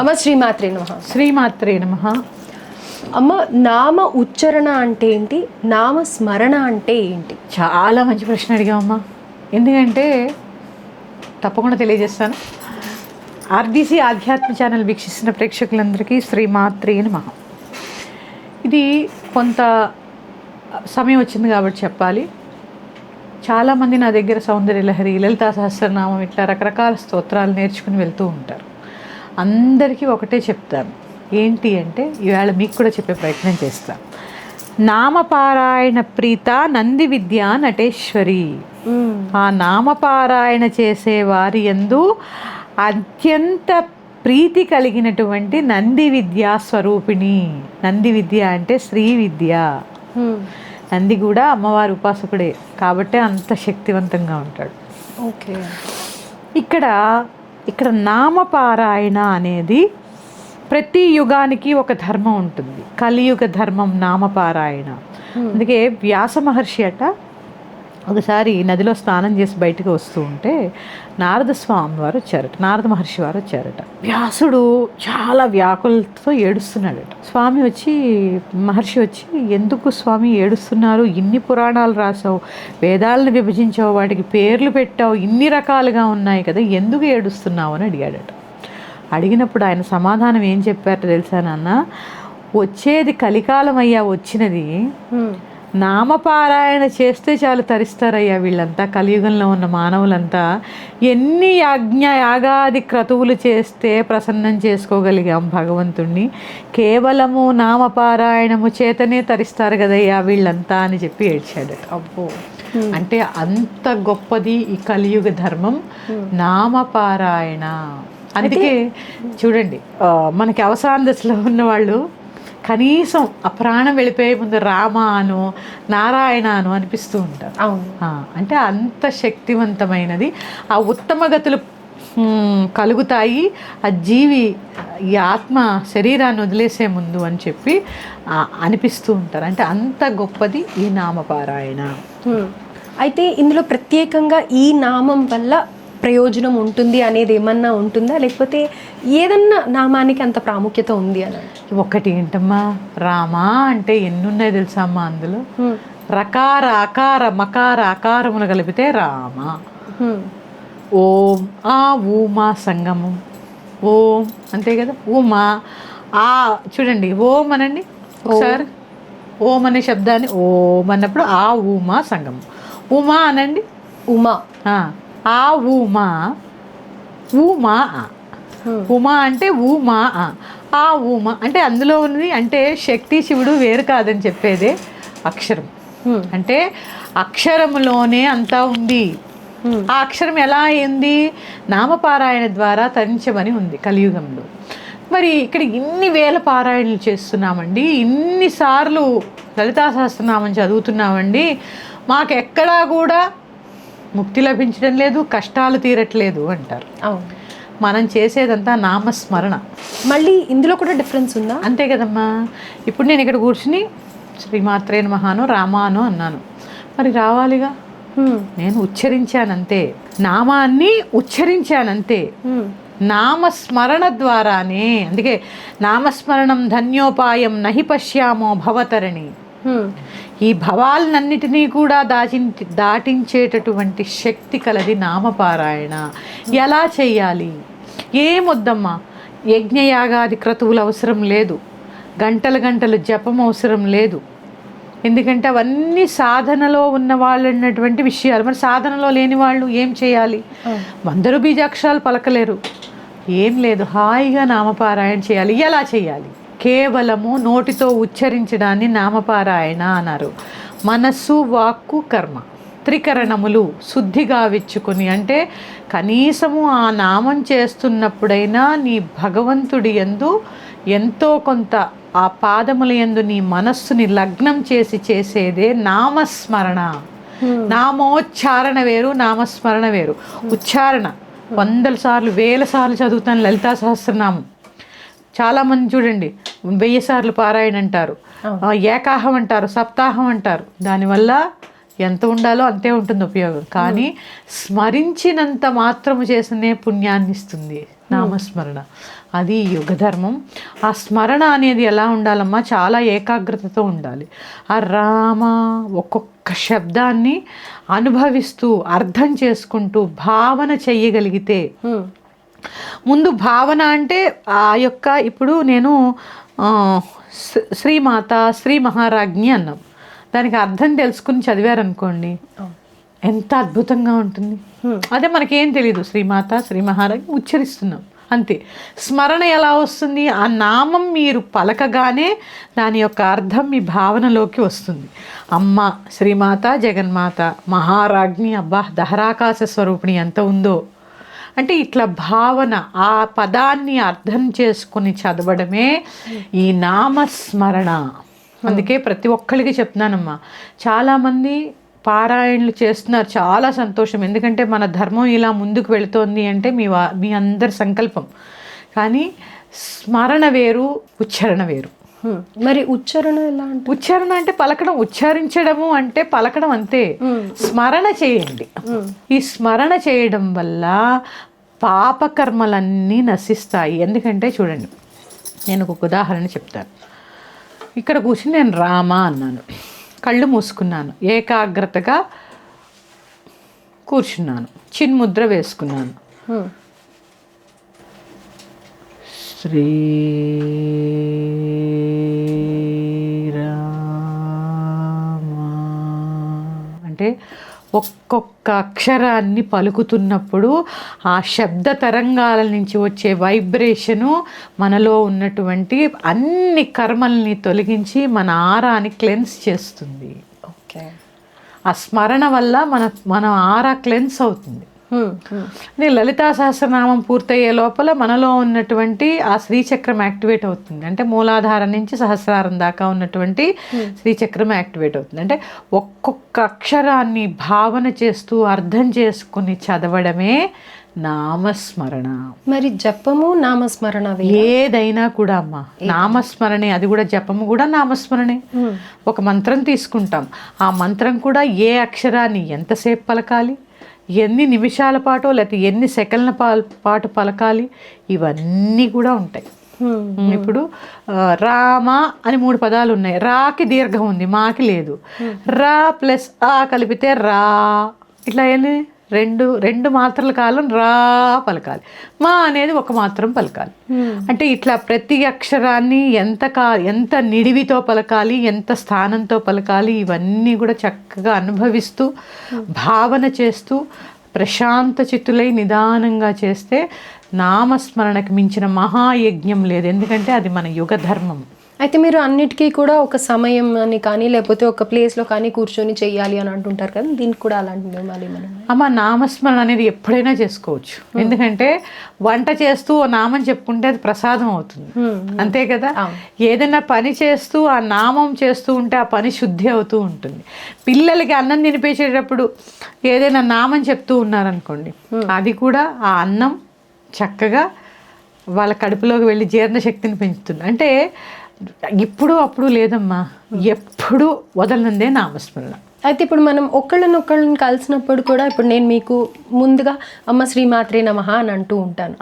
అమ్మ శ్రీమాత్రే నమః. శ్రీమాత్రే నమః. అమ్మ, నామ ఉచ్చారణ అంటే ఏంటి, నామ స్మరణ అంటే ఏంటి? చాలా మంచి ప్రశ్న అడిగామమ్మా. ఎందుకంటే తప్పకుండా తెలియజేస్తాను. ఆర్డీసీ ఆధ్యాత్మ ఛానల్ వీక్షిస్తున్న ప్రేక్షకులందరికీ శ్రీమాత్రే నమః. ఇది కొంత సమయం వచ్చింది కాబట్టి చెప్పాలి. చాలామంది నా దగ్గర సౌందర్యలహరి, లలితా సహస్రనామం ఇట్లా రకరకాల స్తోత్రాలు నేర్చుకుని వెళ్తూ ఉంటారు. అందరికీ ఒకటే చెప్తాను, ఏంటి అంటే ఈవేళ మీకు కూడా చెప్పే ప్రయత్నం చేస్తాను. నామపారాయణ ప్రీత నంది విద్యా నటేశ్వరి. ఆ నామపారాయణ చేసే వారి యందు అత్యంత ప్రీతి కలిగినటువంటి నంది విద్యా స్వరూపిణి. నంది విద్య అంటే శ్రీ విద్య. నంది కూడా అమ్మవారి ఉపాసకుడే కాబట్టే అంత శక్తివంతంగా ఉంటాడు. ఓకే. ఇక్కడ నామపారాయణ అనేది ప్రతి యుగానికి ఒక ధర్మం ఉంటుంది. కలియుగ ధర్మం నామపారాయణ. అందుకే వ్యాస మహర్షి ఒకసారి నదిలో స్నానం చేసి బయటకు వస్తూ ఉంటే నారద మహర్షి వారు వచ్చారట. వ్యాసుడు చాలా వ్యాకులతో ఏడుస్తున్నాడట. మహర్షి వచ్చి ఎందుకు స్వామి ఏడుస్తున్నారు, ఇన్ని పురాణాలు రాసావు, వేదాలను విభజించావు, వాటికి పేర్లు పెట్టావు, ఇన్ని రకాలుగా ఉన్నాయి కదా, ఎందుకు ఏడుస్తున్నావు అని అడిగాడట. అడిగినప్పుడు ఆయన సమాధానం ఏం చెప్పారో తెలుసా నాన్న, వచ్చేది కలికాలం అయ్యా, వచ్చినది నామపారాయణ చేస్తే చాలు తరిస్తారయ్యా వీళ్ళంతా, కలియుగంలో ఉన్న మానవులంతా. ఎన్ని యాగాది క్రతువులు చేస్తే ప్రసన్నం చేసుకోగలిగాం భగవంతుణ్ణి, కేవలము నామపారాయణము చేతనే తరిస్తారు కదయ్యా వీళ్ళంతా అని చెప్పి ఏడ్చాడు. అబ్బో, అంటే అంత గొప్పది ఈ కలియుగ ధర్మం నామపారాయణ. అందుకే చూడండి, మనకి అవసాన దశలో ఉన్నవాళ్ళు కనీసం ఆ ప్రాణం వెళ్ళిపోయే ముందు రామ అను, నారాయణ అను అనిపిస్తూ ఉంటారు. అవును. అంటే అంత శక్తివంతమైనది. ఆ ఉత్తమ గతులు కలుగుతాయి ఆ జీవి ఈ ఆత్మ శరీరాన్ని వదిలేసే ముందు అని చెప్పి అనిపిస్తూ ఉంటారు. అంటే అంత గొప్పది ఈ నామపారాయణ. అయితే ఇందులో ప్రత్యేకంగా ఈ నామం వల్ల ప్రయోజనం ఉంటుంది అనేది ఏమన్నా ఉంటుందా, లేకపోతే ఏదన్నా నామానికి అంత ప్రాముఖ్యత ఉంది అని? ఒకటి ఏంటమ్మా, రామా అంటే ఎన్నున్నాయి తెలుసా అమ్మా. అందులో రకార అకార మకార అకారములు కలిపితే రామ. ఓం ఆ ఊమా సంగమం, ఓం అంతే కదా. ఉమా ఆ చూడండి, ఓం అనండి ఒకసారి. ఓం అనే శబ్దాన్ని ఓం అన్నప్పుడు ఆ ఊమా సంగమం. ఉమా అనండి, ఉమా. ఆ ఊమా, ఊమా ఉమా అంటే ఊమా. ఆ ఊమా అంటే అందులో ఉన్నది అంటే శక్తి శివుడు వేరు కాదని చెప్పేదే అక్షరం. అంటే అక్షరములోనే అంతా ఉంది. ఆ అక్షరం ఎలా అయింది, నామపారాయణ ద్వారా తరించమని ఉంది కలియుగంలో. మరి ఇక్కడ ఇన్ని వేల పారాయణలు చేస్తున్నామండి, ఇన్నిసార్లు లలితా సహస్రనామం చదువుతున్నామండి, మాకెక్కడా కూడా ముక్తి లభించడం లేదు, కష్టాలు తీరట్లేదు అంటారు. మనం చేసేదంతా నామస్మరణ. మళ్ళీ ఇందులో కూడా డిఫరెన్స్ ఉందా? అంతే కదమ్మా. ఇప్పుడు నేను ఇక్కడ కూర్చుని శ్రీమాత్రే నమః రామాను అన్నాను, మరి రావాలిగా. నేను ఉచ్చరించానంతే, నామాన్ని ఉచ్చరించానంతే. నామస్మరణ ద్వారానే. అందుకే నామస్మరణం ధన్యోపాయం నహి పశ్యామో భవతరణి. ఈ భవాలన్నిటినీ కూడా దాటించేటటువంటి శక్తి కలది నామపారాయణ. ఎలా చెయ్యాలి? ఏమొద్దమ్మా, యజ్ఞయాగాది క్రతువులు అవసరం లేదు, గంటలు జపం అవసరం లేదు. ఎందుకంటే అవన్నీ సాధనలో ఉన్న వాళ్ళు అన్నటువంటి విషయాలు. మరి సాధనలో లేని వాళ్ళు ఏం చేయాలి? 100 బీజాక్షరాలు పలకలేరు, ఏం లేదు, హాయిగా నామపారాయణ చేయాలి. ఎలా చేయాలి? కేవలము నోటితో ఉచ్చరించడాన్ని నామపారాయణ అన్నారు. మనస్సు, వాక్కు, కర్మ త్రికరణములు శుద్ధిగా విచ్చుకొని, అంటే కనీసము ఆ నామం చేస్తున్నప్పుడైనా నీ భగవంతుడి యందు ఎంతో కొంత ఆ పాదముల యందు నీ మనస్సుని లగ్నం చేసి చేసేదే నామస్మరణ. నామోచ్చారణ వేరు, నామస్మరణ వేరు. ఉచ్చారణ 100 సార్లు 1000 సార్లు చదువుతాను లలితా సహస్రనామం. చాలామంది చూడండి 1000 సార్లు పారాయణ అంటారు, ఏకాహం అంటారు, సప్తాహం అంటారు. దానివల్ల ఎంత ఉండాలో అంతే ఉంటుంది ఉపయోగం. కానీ స్మరించినంత మాత్రము చేసినే పుణ్యాన్ని ఇస్తుంది నామస్మరణ. అది యుగధర్మం. ఆ స్మరణ అనేది ఎలా ఉండాలమ్మా, చాలా ఏకాగ్రతతో ఉండాలి. ఆ రామ ఒక్కొక్క శబ్దాన్ని అనుభవిస్తూ అర్థం చేసుకుంటూ భావన చెయ్యగలిగితే, ముందు భావన అంటే ఆ యొక్క ఇప్పుడు నేను శ్రీమాత శ్రీ మహారాజ్ఞి అన్నాం, దానికి అర్థం తెలుసుకుని చదివారనుకోండి ఎంత అద్భుతంగా ఉంటుంది. అదే మనకేం తెలియదు, శ్రీమాత శ్రీ మహారాజ్ఞి ఉచ్చరిస్తున్నాం అంతే. స్మరణ ఎలా వస్తుంది, ఆ నామం మీరు పలకగానే దాని యొక్క అర్థం మీ భావనలోకి వస్తుంది. అమ్మ శ్రీమాత జగన్మాత మహారాజ్ఞి, అబ్బా దహరాకాశ స్వరూపిణి ఎంత ఉందో అంటే ఇట్లా భావన, ఆ పదాన్ని అర్థం చేసుకుని చదవడమే ఈ నామస్మరణ. అందుకే ప్రతి ఒక్కరికి చెప్తున్నానమ్మా, చాలామంది పారాయణలు చేస్తున్నారు, చాలా సంతోషం. ఎందుకంటే మన ధర్మం ఇలా ముందుకు వెళుతోంది అంటే మీ అందరి సంకల్పం. కానీ స్మరణ వేరు, ఉచ్చారణ వేరు. మరి ఉచ్చారణ ఎలా అంటే? ఉచ్చారణ అంటే పలకడం, ఉచ్చారించడము అంటే పలకడం అంతే. స్మరణ చేయండి. ఈ స్మరణ చేయడం వల్ల పాపకర్మలన్నీ నశిస్తాయి. ఎందుకంటే చూడండి, నేను ఒక ఉదాహరణ చెప్తాను. ఇక్కడ కూర్చుని నేను రామ అన్నాను, కళ్ళు మూసుకున్నాను, ఏకాగ్రతగా కూర్చున్నాను, చిన్ముద్ర వేసుకున్నాను. శ్రీ అంటే ఒక్కొక్క అక్షరాన్ని పలుకుతున్నప్పుడు ఆ శబ్ద తరంగాల నుంచి వచ్చే వైబ్రేషను మనలో ఉన్నటువంటి అన్ని కర్మల్ని తొలగించి మన ఆరాని క్లెన్స్ చేస్తుంది. ఓకే, ఆ స్మరణ వల్ల మన ఆరా క్లెన్స్ అవుతుంది. లలితా సహస్రనామం పూర్తయ్యే లోపల మనలో ఉన్నటువంటి ఆ శ్రీచక్రం యాక్టివేట్ అవుతుంది. అంటే మూలాధారం నుంచి సహస్రారం దాకా ఉన్నటువంటి శ్రీచక్రం యాక్టివేట్ అవుతుంది. అంటే ఒక్కొక్క అక్షరాన్ని భావన చేస్తూ అర్థం చేసుకుని చదవడమే నామస్మరణ. మరి జపము నామస్మరణ ఏదైనా కూడా అమ్మా నామస్మరణే. అది కూడా జపము కూడా నామస్మరణే. ఒక మంత్రం తీసుకుంటాం, ఆ మంత్రం కూడా ఏ అక్షరాన్ని ఎంతసేపు పలకాలి, ఎన్ని నిమిషాల పాటు లేకపోతే ఎన్ని సెకండ్ల పాటు పలకాలి, ఇవన్నీ కూడా ఉంటాయి. ఇప్పుడు రామ అని 3 పదాలు ఉన్నాయి, రాకి దీర్ఘం ఉంది, మాకి లేదు. రా ప్లస్ ఆ కలిపితే రా, ఇట్లా ఏంది రెండు మాత్రల కాలం రా పలకాలి, మా అనేది ఒక మాత్రం పలకాలి. అంటే ఇట్లా ప్రతి అక్షరాన్ని ఎంత నిడివితో పలకాలి, ఎంత స్థానంతో పలకాలి, ఇవన్నీ కూడా చక్కగా అనుభవిస్తూ భావన చేస్తూ ప్రశాంత చిత్తులై నిదానంగా చేస్తే నామస్మరణకు మించిన మహాయజ్ఞం లేదు. ఎందుకంటే అది మన యుగ ధర్మం. అయితే మీరు అన్నిటికీ కూడా ఒక సమయం అని కానీ లేకపోతే ఒక ప్లేస్లో కానీ కూర్చొని చెయ్యాలి అని అంటుంటారు కదా, దీనికి కూడా అలాంటి నియమాలు ఏమైనా? అమ్మ నామస్మరణ అనేది ఎప్పుడైనా చేసుకోవచ్చు. ఎందుకంటే వంట చేస్తూ ఓ నామం చెప్పుకుంటే అది ప్రసాదం అవుతుంది, అంతే కదా. ఏదైనా పని చేస్తూ ఆ నామం చేస్తూ ఉంటే ఆ పని శుద్ధి అవుతూ ఉంటుంది. పిల్లలకి అన్నం తినిపించేటప్పుడు ఏదైనా నామం చెప్తూ ఉన్నారనుకోండి, అది కూడా ఆ అన్నం చక్కగా వాళ్ళ కడుపులోకి వెళ్ళి జీర్ణశక్తిని పెంచుతుంది. అంటే ఇప్పుడు అప్పుడు లేదమ్మా, ఎప్పుడు వదలనందే నామస్మరణ. అయితే ఇప్పుడు మనం ఒకళ్ళని కలిసినప్పుడు కూడా, ఇప్పుడు నేను మీకు ముందుగా అమ్మ శ్రీమాత్రే నమః అని అంటూ ఉంటాను,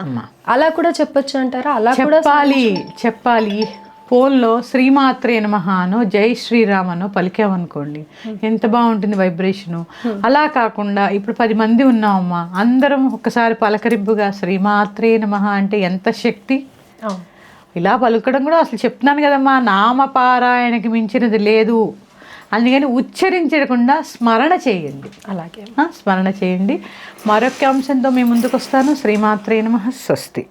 అలా కూడా చెప్పొచ్చు అంటారా? అలా కూడా చెప్పాలి. ఫోన్లో శ్రీమాత్రే నమః అనో జై శ్రీరామ్ అనో పలికామనుకోండి, ఎంత బాగుంటుంది వైబ్రేషను. అలా కాకుండా ఇప్పుడు 10 మంది ఉన్నామమ్మా, అందరం ఒక్కసారి పలకరింపుగా శ్రీమాత్రే నమః అంటే ఎంత శక్తి. ఇలా పలుకడం కూడా అసలు చెప్తున్నాను కదమ్మా, నామపారాయణకి మించినది లేదు. అందుకని ఉచ్చరించకుండా స్మరణ చేయండి. అలాగే స్మరణ చేయండి. మరొక అంశంతో మీ ముందుకు వస్తాను. శ్రీమాత్రే నమః. స్వస్తి.